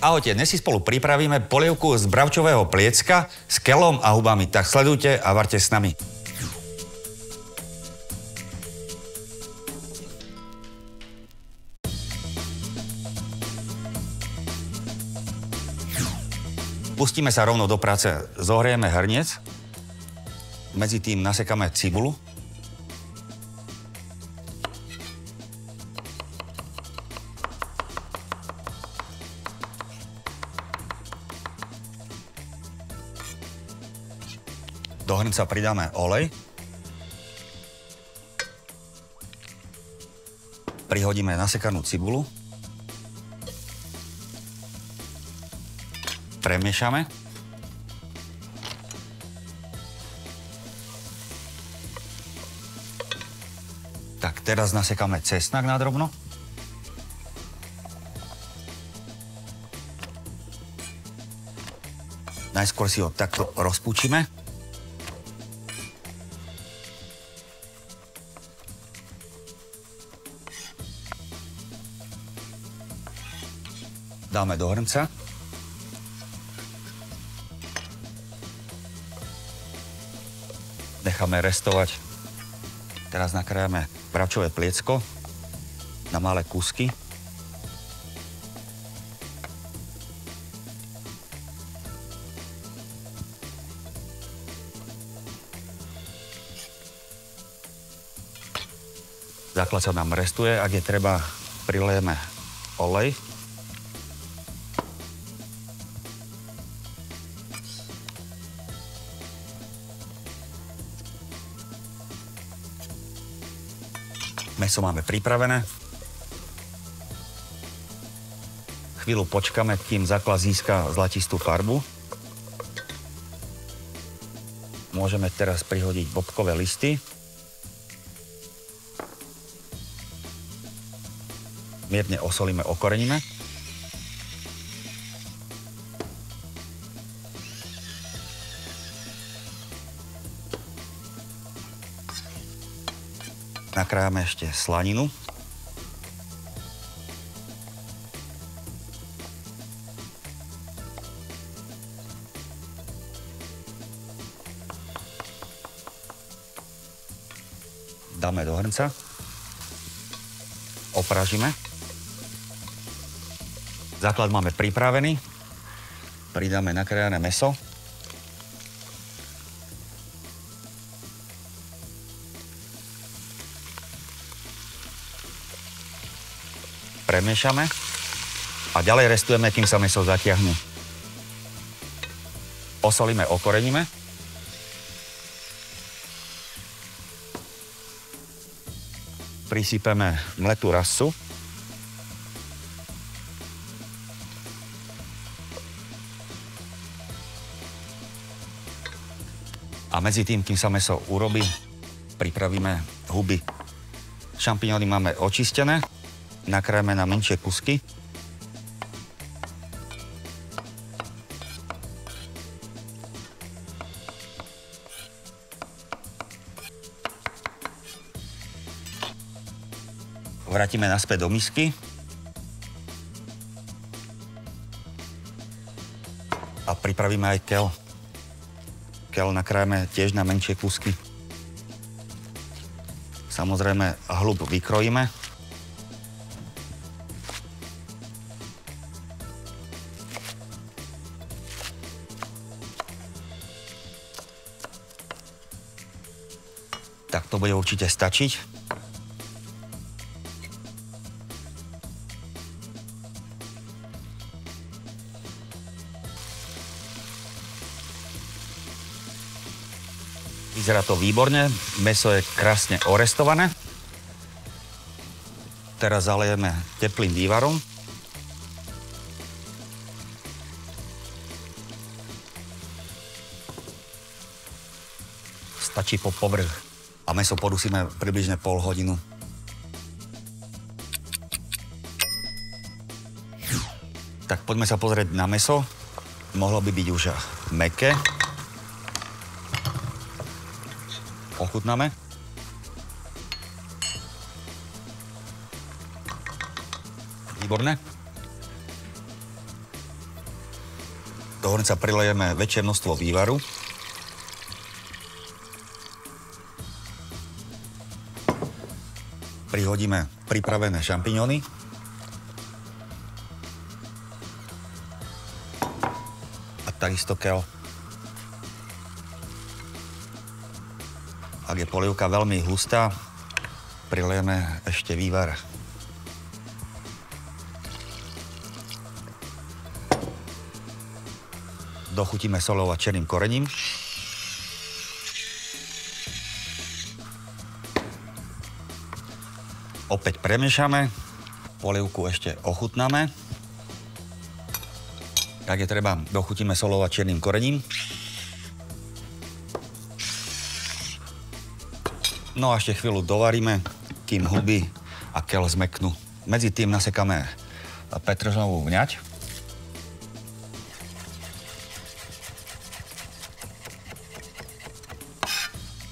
Ahojte, dnes si spolu pripravíme polievku z bravčového pliecka s keľom a hubami. Tak sledujte a vaŕte s nami. Pustíme sa rovno do práce. Zohrieme hrniec. Medzi tým nasekáme cibulu. Do hrnca pridáme olej. Prihodíme nasekanú cibulu. Premiešame. Tak, teraz nasekáme cesnak nadrobno. Najskôr si ho takto rozpúčime. Dáme do hrnca. Necháme restovať. Teraz nakrájame bravčové pliecko na malé kúsky. Základ sa nám restuje, ak je treba, prilejeme olej. Mäso máme pripravené. Chvíľu počkáme, kým základ získa zlatistú farbu. Môžeme teraz prihodiť bobkové listy. Mierne osolíme, okoreníme. Nakrájame ešte slaninu. Dáme do hrnca. Oprážime. Základ máme pripravený. Pridáme nakrájané mäso. Premiešame a ďalej restujeme, kým sa mäso zatiahne. Osolíme, okoreníme. Prisypeme mletú rasu. A medzi tým, kým sa mäso urobí, pripravíme huby. Šampiňóny máme očistené. Nakrájame na menšie kusky. Vrátime naspäť do misky. A pripravíme aj keľ. Keľ nakrájame tiež na menšie kusky. Samozrejme, hlub vykrojíme. Tak to bude určite stačiť. Vyzerá to výborne, mäso je krásne orestované. Teraz zalejeme teplým vývarom. Stačí po povrch. A mäso podusíme približne pol hodinu. Tak poďme sa pozrieť na mäso. Mohlo by byť už mäkké. Ochutnáme. Výborné. Do hrnca prilejeme väčšie množstvo vývaru. Prihodíme pripravené šampiňóny. A takisto keľ. Ak je polievka veľmi hustá, prilejeme ešte vývar. Dochutíme soľou a černým korením. Opäť premiešame, polievku ešte ochutnáme. Tak je treba, dochutíme soľou a černým korením. No a ešte chvíľu dovaríme, kým huby a keľ zmeknú. Medzi tým nasekáme petržlenovú vňať.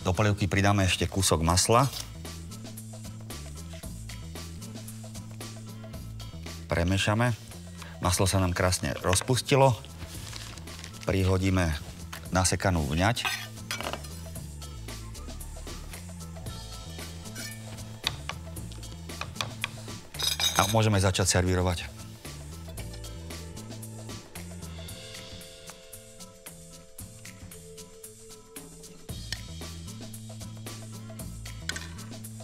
Do polievky pridáme ešte kúsok masla. Premiešame. Maslo sa nám krásne rozpustilo. Prihodíme nasekanú vňať. A môžeme začať servírovať.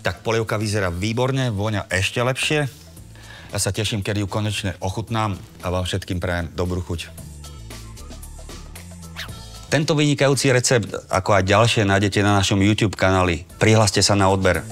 Tak polievka vyzerá výborne, voňa ešte lepšie. Ja sa teším, kedy ju konečne ochutnám a vám všetkým prajem dobrú chuť. Tento vynikajúci recept, ako aj ďalšie, nájdete na našom YouTube kanáli. Prihláste sa na odber.